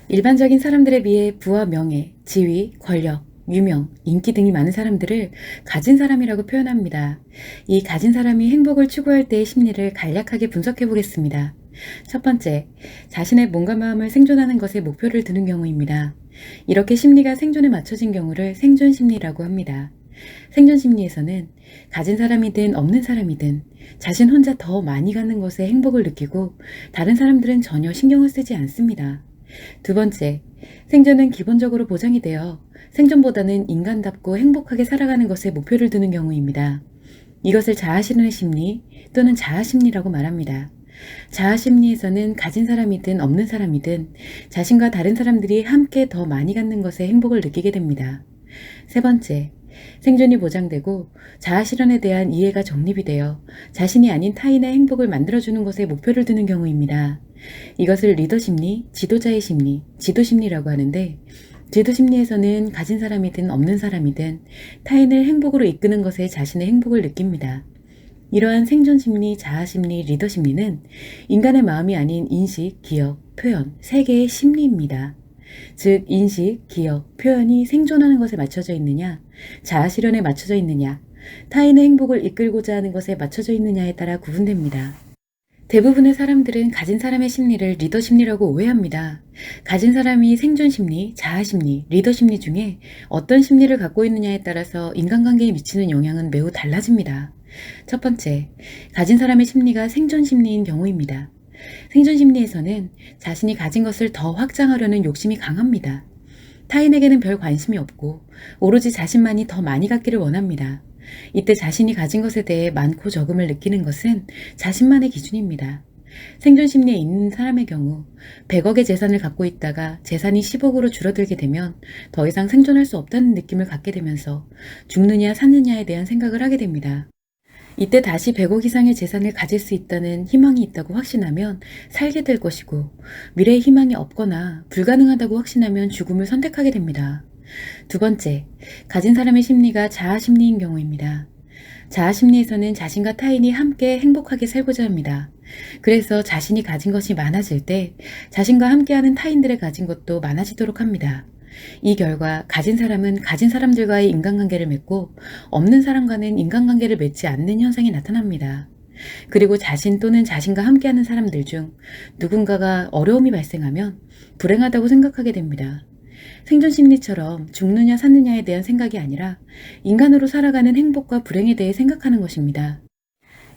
일반적인 사람들에 비해 부와 명예, 지위, 권력, 유명, 인기 등이 많은 사람들을 가진 사람이라고 표현합니다. 이 가진 사람이 행복을 추구할 때의 심리를 간략하게 분석해 보겠습니다. 첫 번째, 자신의 몸과 마음을 생존하는 것에 목표를 두는 경우입니다. 이렇게 심리가 생존에 맞춰진 경우를 생존 심리라고 합니다. 생존 심리에서는 가진 사람이든 없는 사람이든 자신 혼자 더 많이 갖는 것에 행복을 느끼고 다른 사람들은 전혀 신경을 쓰지 않습니다. 두 번째, 생존은 기본적으로 보장이 되어 생존보다는 인간답고 행복하게 살아가는 것에 목표를 두는 경우입니다. 이것을 자아실현의 심리 또는 자아심리라고 말합니다. 자아심리에서는 가진 사람이든 없는 사람이든 자신과 다른 사람들이 함께 더 많이 갖는 것에 행복을 느끼게 됩니다. 세 번째, 생존이 보장되고 자아실현에 대한 이해가 정립이 되어 자신이 아닌 타인의 행복을 만들어주는 것에 목표를 두는 경우입니다. 이것을 리더심리, 지도자의 심리, 지도심리라고 하는데, 지도심리에서는 가진 사람이든 없는 사람이든 타인을 행복으로 이끄는 것에 자신의 행복을 느낍니다. 이러한 생존심리, 자아심리, 리더심리는 인간의 마음이 아닌 인식, 기억, 표현, 세 개의 심리입니다. 즉 인식, 기억, 표현이 생존하는 것에 맞춰져 있느냐, 자아실현에 맞춰져 있느냐, 타인의 행복을 이끌고자 하는 것에 맞춰져 있느냐에 따라 구분됩니다. 대부분의 사람들은 가진 사람의 심리를 리더 심리라고 오해합니다. 가진 사람이 생존 심리, 자아 심리, 리더 심리 중에 어떤 심리를 갖고 있느냐에 따라서 인간관계에 미치는 영향은 매우 달라집니다. 첫 번째, 가진 사람의 심리가 생존 심리인 경우입니다. 생존 심리에서는 자신이 가진 것을 더 확장하려는 욕심이 강합니다. 타인에게는 별 관심이 없고 오로지 자신만이 더 많이 갖기를 원합니다. 이때 자신이 가진 것에 대해 많고 적음을 느끼는 것은 자신만의 기준입니다. 생존 심리에 있는 사람의 경우 100억의 재산을 갖고 있다가 재산이 10억으로 줄어들게 되면 더 이상 생존할 수 없다는 느낌을 갖게 되면서 죽느냐 사느냐에 대한 생각을 하게 됩니다. 이때 다시 100억 이상의 재산을 가질 수 있다는 희망이 있다고 확신하면 살게 될 것이고, 미래의 희망이 없거나 불가능하다고 확신하면 죽음을 선택하게 됩니다. 두 번째, 가진 사람의 심리가 자아심리인 경우입니다. 자아심리에서는 자신과 타인이 함께 행복하게 살고자 합니다. 그래서 자신이 가진 것이 많아질 때 자신과 함께하는 타인들의 가진 것도 많아지도록 합니다. 이 결과 가진 사람은 가진 사람들과의 인간관계를 맺고 없는 사람과는 인간관계를 맺지 않는 현상이 나타납니다. 그리고 자신 또는 자신과 함께하는 사람들 중 누군가가 어려움이 발생하면 불행하다고 생각하게 됩니다. 생존심리처럼 죽느냐 사느냐에 대한 생각이 아니라 인간으로 살아가는 행복과 불행에 대해 생각하는 것입니다.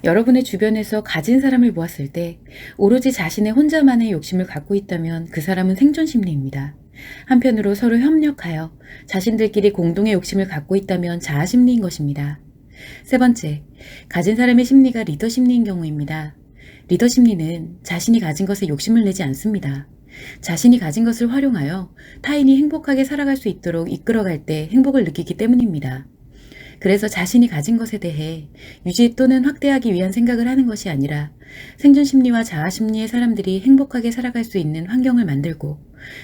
여러분의 주변에서 가진 사람을 보았을 때 오로지 자신의 혼자만의 욕심을 갖고 있다면 그 사람은 생존심리입니다. 한편으로 서로 협력하여 자신들끼리 공동의 욕심을 갖고 있다면 자아심리인 것입니다. 세 번째, 가진 사람의 심리가 리더심리인 경우입니다. 리더심리는 자신이 가진 것에 욕심을 내지 않습니다. 자신이 가진 것을 활용하여 타인이 행복하게 살아갈 수 있도록 이끌어갈 때 행복을 느끼기 때문입니다. 그래서 자신이 가진 것에 대해 유지 또는 확대하기 위한 생각을 하는 것이 아니라 생존심리와 자아심리의 사람들이 행복하게 살아갈 수 있는 환경을 만들고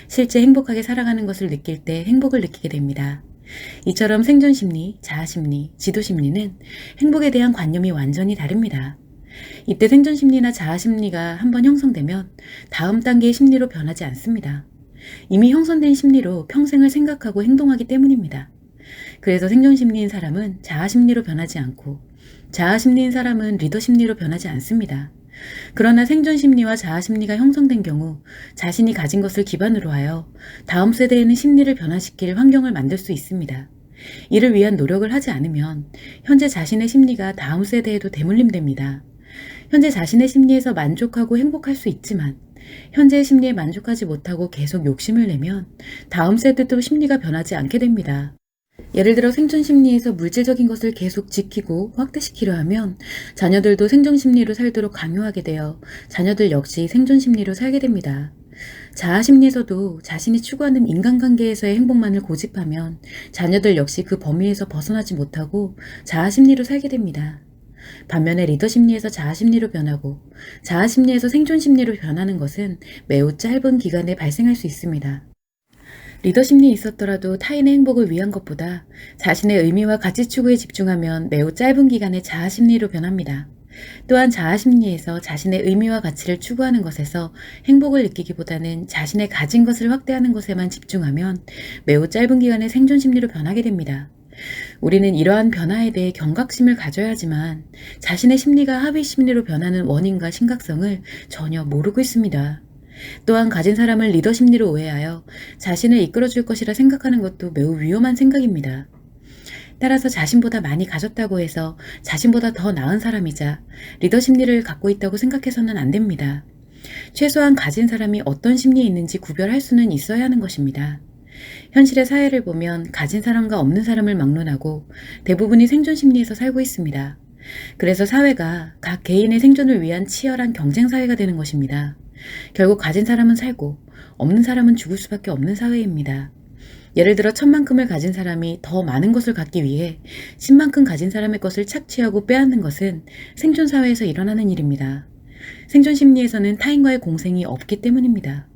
실제 행복하게 살아가는 것을 느낄 때 행복을 느끼게 됩니다. 이처럼 생존심리, 자아심리, 지도심리는 행복에 대한 관념이 완전히 다릅니다. 이때 생존심리나 자아심리가 한번 형성되면 다음 단계의 심리로 변하지 않습니다. 이미 형성된 심리로 평생을 생각하고 행동하기 때문입니다. 그래서 생존심리인 사람은 자아심리로 변하지 않고 자아심리인 사람은 리더심리로 변하지 않습니다. 그러나 생존심리와 자아심리가 형성된 경우 자신이 가진 것을 기반으로 하여 다음 세대에는 심리를 변화시킬 환경을 만들 수 있습니다. 이를 위한 노력을 하지 않으면 현재 자신의 심리가 다음 세대에도 대물림됩니다. 현재 자신의 심리에서 만족하고 행복할 수 있지만 현재의 심리에 만족하지 못하고 계속 욕심을 내면 다음 세대도 심리가 변하지 않게 됩니다. 예를 들어 생존심리에서 물질적인 것을 계속 지키고 확대시키려 하면 자녀들도 생존심리로 살도록 강요하게 되어 자녀들 역시 생존심리로 살게 됩니다. 자아심리에서도 자신이 추구하는 인간관계에서의 행복만을 고집하면 자녀들 역시 그 범위에서 벗어나지 못하고 자아심리로 살게 됩니다. 반면에 리더심리에서 자아심리로 변하고 자아심리에서 생존심리로 변하는 것은 매우 짧은 기간에 발생할 수 있습니다. 리더심리에 있었더라도 타인의 행복을 위한 것보다 자신의 의미와 가치 추구에 집중하면 매우 짧은 기간에 자아심리로 변합니다. 또한 자아심리에서 자신의 의미와 가치를 추구하는 것에서 행복을 느끼기보다는 자신의 가진 것을 확대하는 것에만 집중하면 매우 짧은 기간의 생존심리로 변하게 됩니다. 우리는 이러한 변화에 대해 경각심을 가져야 하지만 자신의 심리가 합의심리로 변하는 원인과 심각성을 전혀 모르고 있습니다. 또한 가진 사람을 리더심리로 오해하여 자신을 이끌어줄 것이라 생각하는 것도 매우 위험한 생각입니다. 따라서 자신보다 많이 가졌다고 해서 자신보다 더 나은 사람이자 리더심리를 갖고 있다고 생각해서는 안 됩니다. 최소한 가진 사람이 어떤 심리에 있는지 구별할 수는 있어야 하는 것입니다. 현실의 사회를 보면 가진 사람과 없는 사람을 막론하고 대부분이 생존 심리에서 살고 있습니다. 그래서 사회가 각 개인의 생존을 위한 치열한 경쟁 사회가 되는 것입니다. 결국 가진 사람은 살고 없는 사람은 죽을 수밖에 없는 사회입니다. 예를 들어 1000만큼을 가진 사람이 더 많은 것을 갖기 위해 10만큼 가진 사람의 것을 착취하고 빼앗는 것은 생존 사회에서 일어나는 일입니다. 생존 심리에서는 타인과의 공생이 없기 때문입니다.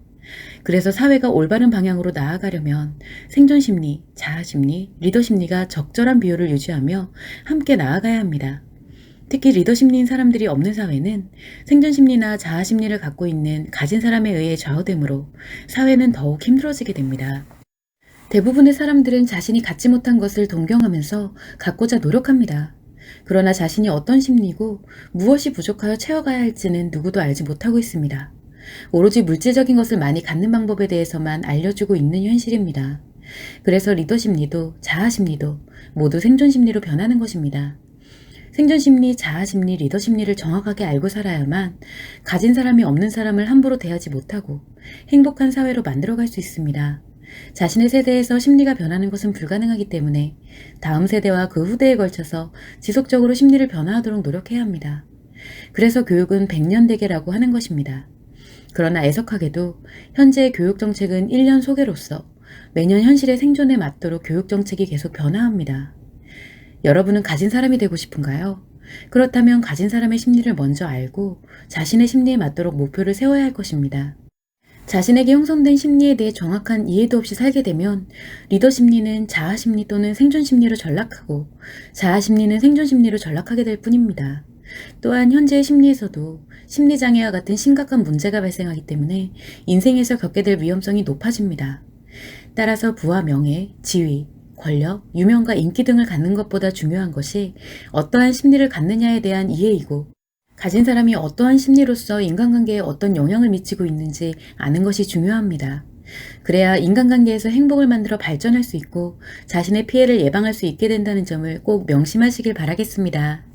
그래서 사회가 올바른 방향으로 나아가려면 생존 심리, 자아 심리, 리더 심리가 적절한 비율을 유지하며 함께 나아가야 합니다. 특히 리더 심리인 사람들이 없는 사회는 생존 심리나 자아 심리를 갖고 있는 가진 사람에 의해 좌우되므로 사회는 더욱 힘들어지게 됩니다. 대부분의 사람들은 자신이 갖지 못한 것을 동경하면서 갖고자 노력합니다. 그러나 자신이 어떤 심리고 무엇이 부족하여 채워가야 할지는 누구도 알지 못하고 있습니다. 오로지 물질적인 것을 많이 갖는 방법에 대해서만 알려주고 있는 현실입니다. 그래서 리더 심리도 자아 심리도 모두 생존 심리로 변하는 것입니다. 생존 심리, 자아 심리, 리더 심리를 정확하게 알고 살아야만 가진 사람이 없는 사람을 함부로 대하지 못하고 행복한 사회로 만들어갈 수 있습니다. 자신의 세대에서 심리가 변하는 것은 불가능하기 때문에 다음 세대와 그 후대에 걸쳐서 지속적으로 심리를 변화하도록 노력해야 합니다. 그래서 교육은 100년대계라고 하는 것입니다. 그러나 애석하게도 현재의 교육정책은 1년 소개로서 매년 현실의 생존에 맞도록 교육정책이 계속 변화합니다. 여러분은 가진 사람이 되고 싶은가요? 그렇다면 가진 사람의 심리를 먼저 알고 자신의 심리에 맞도록 목표를 세워야 할 것입니다. 자신에게 형성된 심리에 대해 정확한 이해도 없이 살게 되면 리더 심리는 자아 심리 또는 생존 심리로 전락하고 자아 심리는 생존 심리로 전락하게 될 뿐입니다. 또한 현재의 심리에서도 심리장애와 같은 심각한 문제가 발생하기 때문에 인생에서 겪게 될 위험성이 높아집니다. 따라서 부와 명예, 지위, 권력, 유명과 인기 등을 갖는 것보다 중요한 것이 어떠한 심리를 갖느냐에 대한 이해이고 가진 사람이 어떠한 심리로서 인간관계에 어떤 영향을 미치고 있는지 아는 것이 중요합니다. 그래야 인간관계에서 행복을 만들어 발전할 수 있고 자신의 피해를 예방할 수 있게 된다는 점을 꼭 명심하시길 바라겠습니다.